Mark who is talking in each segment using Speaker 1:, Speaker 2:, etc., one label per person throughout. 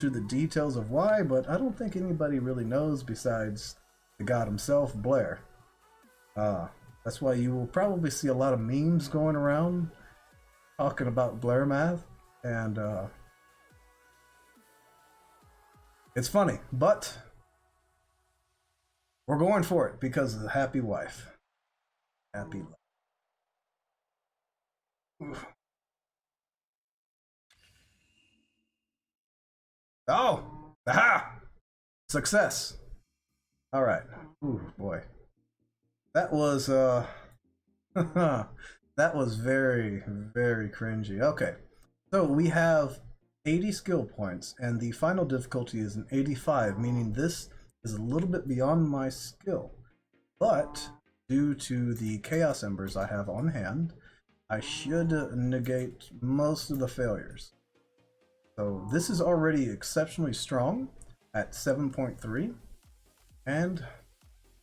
Speaker 1: to the details of why, but I don't think anybody really knows besides the god himself, Blair. Uh, that's why you will probably see a lot of memes going around talking about Blair math, and it's funny, but we're going for it because of the happy wife. Happy life. Oh! Aha! Success! Alright. Ooh, boy. That was, that was very, very cringy. Okay. So we have 80 skill points, and the final difficulty is an 85, meaning this is a little bit beyond my skill. But due to the Chaos Embers I have on hand, I should negate most of the failures. So this is already exceptionally strong at 7.3, and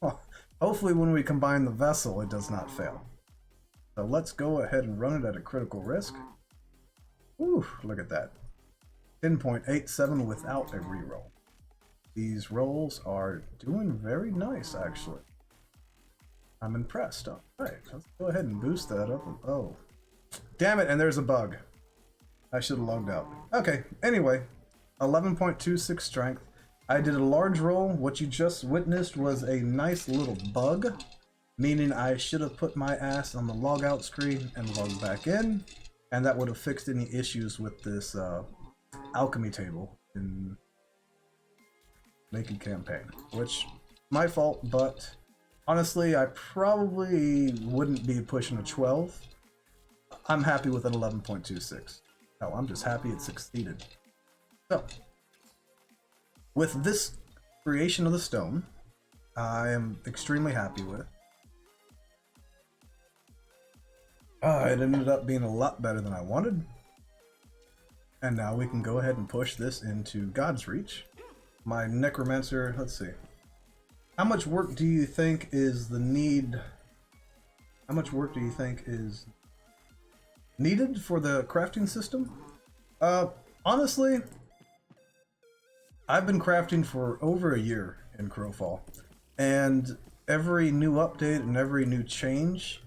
Speaker 1: well, hopefully when we combine the vessel, it does not fail. So let's go ahead and run it at a critical risk. Ooh, look at that. 10.87 without a reroll. These rolls are doing very nice, actually. I'm impressed. All right, let's go ahead and boost that up. Oh, damn it, and there's a bug. I should have logged out. Okay, anyway, 11.26 strength. I did a large roll. What you just witnessed was a nice little bug, meaning I should have put my ass on the logout screen and logged back in, and that would have fixed any issues with this alchemy table in Naked Campaign, which my fault, but honestly, I probably wouldn't be pushing a 12. I'm happy with an 11.26. Hell, I'm just happy it succeeded. So, with this creation of the stone, I am extremely happy with. It ended up being a lot better than I wanted. And now we can go ahead and push this into God's Reach. My Necromancer, let's see. How much work do you think is the need? How much work do you think is needed for the crafting system? Honestly, I've been crafting for over a year in Crowfall, and every new update and every new change,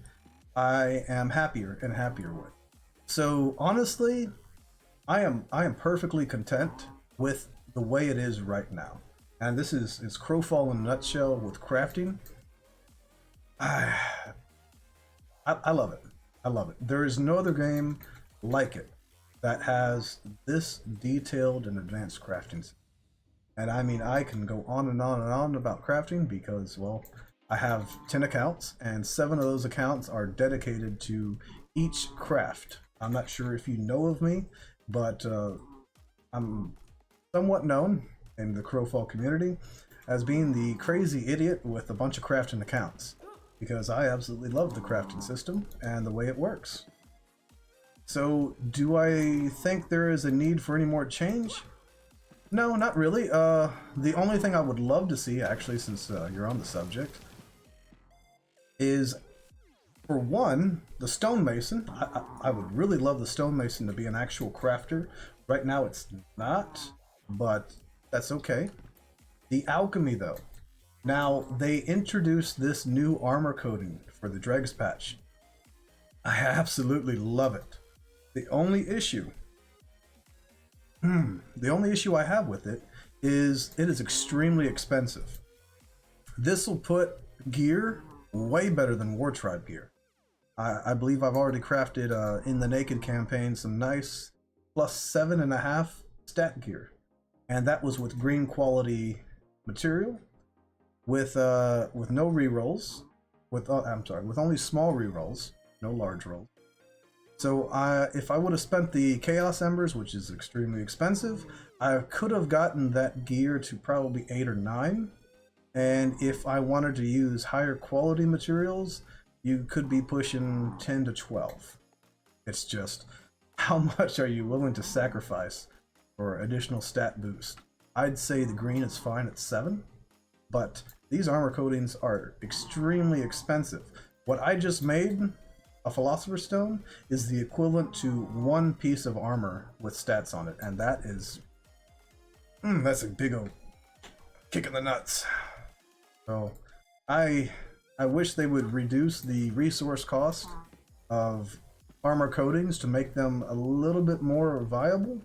Speaker 1: I am happier and happier with. So honestly, I am perfectly content with the way it is right now. And this is Crowfall in a nutshell with crafting. I love it. I love it. There is no other game like it that has this detailed and advanced crafting system. And I mean, I can go on and on and on about crafting because, well, I have 10 accounts, and 7 of those accounts are dedicated to each craft. I'm not sure if you know of me, but I'm somewhat known in the Crowfall community as being the crazy idiot with a bunch of crafting accounts, because I absolutely love the crafting system and the way it works. So, do I think there is a need for any more change? No, not really. The only thing I would love to see, actually, since you're on the subject, is, for one, the stonemason. I would really love the stonemason to be an actual crafter. Right now it's not, but that's okay. The alchemy, though. Now, they introduced this new armor coating for the Dregs patch. I absolutely love it. The only issue I have with it is extremely expensive. This will put gear way better than War Tribe gear. I believe I've already crafted in the Naked campaign some nice +7.5 stat gear, and that was with green quality material, with no rerolls, with with only small rerolls, no large rolls. So if I would have spent the Chaos Embers, which is extremely expensive, I could have gotten that gear to probably 8 or 9. And if I wanted to use higher quality materials, you could be pushing 10 to 12. It's just, how much are you willing to sacrifice for additional stat boost? I'd say the green is fine at 7, but these armor coatings are extremely expensive. What I just made, a Philosopher Stone, is the equivalent to 1 piece of armor with stats on it, and that is That's a big old kick in the nuts. So I wish they would reduce the resource cost of armor coatings to make them a little bit more viable,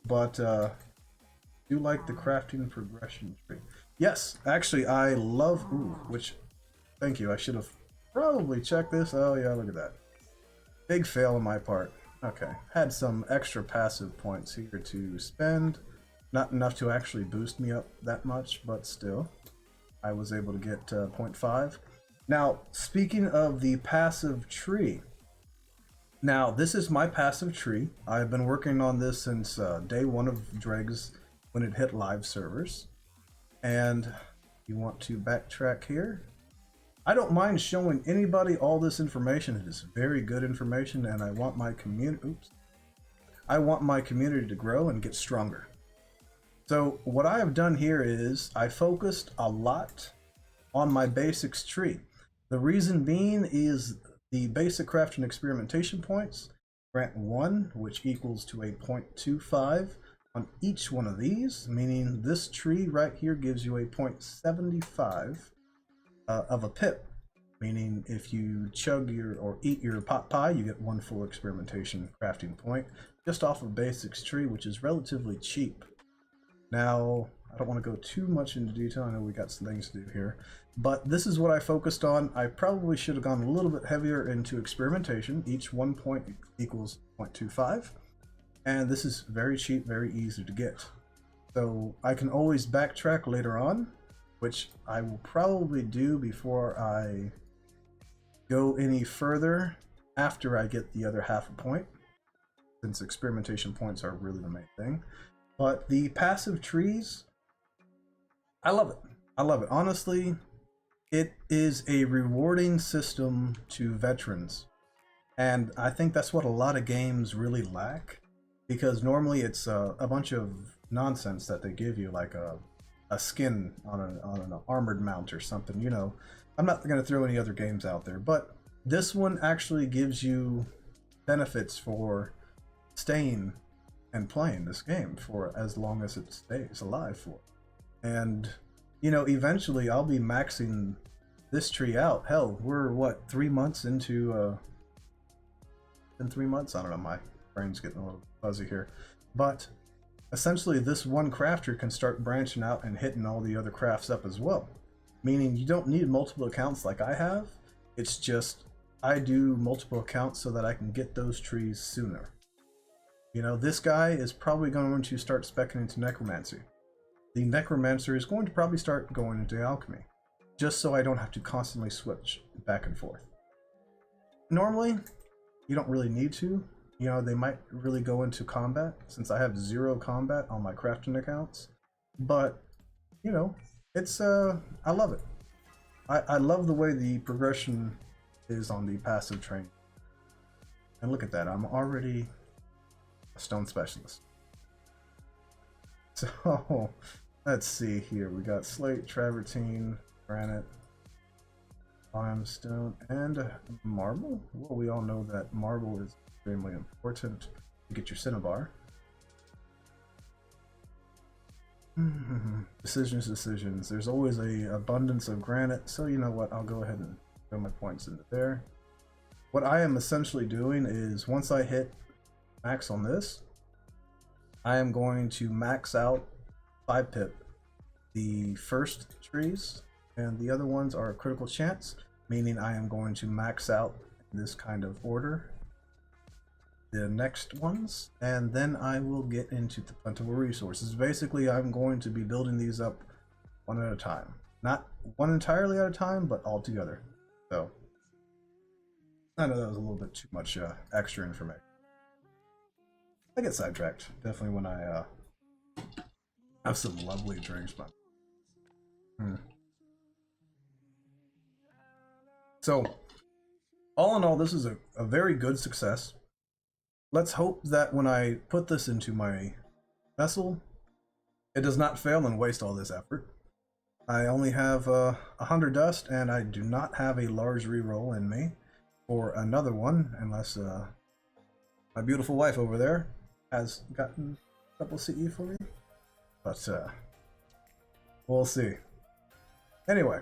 Speaker 1: but do like the crafting progression tree. Yes, actually I love, which, thank you, I should have probably checked this. Oh yeah, look at that. Big fail on my part. Okay, had some extra passive points here to spend. Not enough to actually boost me up that much, but still. I was able to get 0.5. Now, speaking of the passive tree. Now, this is my passive tree. I've been working on this since day one of Dregs when it hit live servers. And you want to backtrack here. I don't mind showing anybody all this information. It is very good information, and I want my community. I want my community to grow and get stronger. So what I have done here is I focused a lot on my basics tree. The reason being is the basic craft and experimentation points grant 1, which equals to a 0.25 on each one of these, meaning this tree right here gives you a 0.75 of a pip, meaning if you chug your or eat your pot pie, you get 1 full experimentation crafting point just off of basics tree, which is relatively cheap. Now, I don't want to go too much into detail. I know we got some things to do here, but this is what I focused on. I probably should have gone a little bit heavier into experimentation. Each 1 point equals 0.25, and this is very cheap, very easy to get. So I can always backtrack later on, which I will probably do before I go any further after I get the other half a point, since experimentation points are really the main thing. But the passive trees, I love it. I love it. Honestly, it is a rewarding system to veterans. And I think that's what a lot of games really lack, because normally it's a bunch of nonsense that they give you, like a skin on an armored mount or something. You know, I'm not going to throw any other games out there, but this one actually gives you benefits for staying and playing this game for as long as it stays alive for. And you know, eventually I'll be maxing this tree out. Hell, we're what, 3 months into in 3 months, I don't know, my brain's getting a little fuzzy here, but essentially this one crafter can start branching out and hitting all the other crafts up as well, meaning you don't need multiple accounts like I have. It's just I do multiple accounts so that I can get those trees sooner. You know, this guy is probably going to start speccing into necromancy. The necromancer is going to probably start going into alchemy, just so I don't have to constantly switch back and forth. Normally, you don't really need to. You know, they might really go into combat, since I have 0 combat on my crafting accounts. But, you know, it's, I love it. I love the way the progression is on the passive training. And look at that, I'm already a stone specialist. So, let's see here. We got slate, travertine, granite, limestone, and marble. Well, we all know that marble is extremely important to get your cinnabar. Decisions. There's always a abundance of granite, so you know what? I'll go ahead and throw my points into there. What I am essentially doing is once I hit max on this, I am going to max out 5 pip the first trees, and the other ones are a critical chance, meaning I am going to max out in this kind of order the next ones, and then I will get into the plentiful resources. Basically, I'm going to be building these up one at a time. Not one entirely at a time, but all together. So, I know that was a little bit too much extra information. I get sidetracked, definitely, when I have some lovely drinks, but So, all in all, this is a very good success. Let's hope that when I put this into my vessel, it does not fail and waste all this effort. I only have 100 dust, and I do not have a large reroll in me for another one, unless my beautiful wife over there has gotten a couple CE for me. but we'll see. Anyway,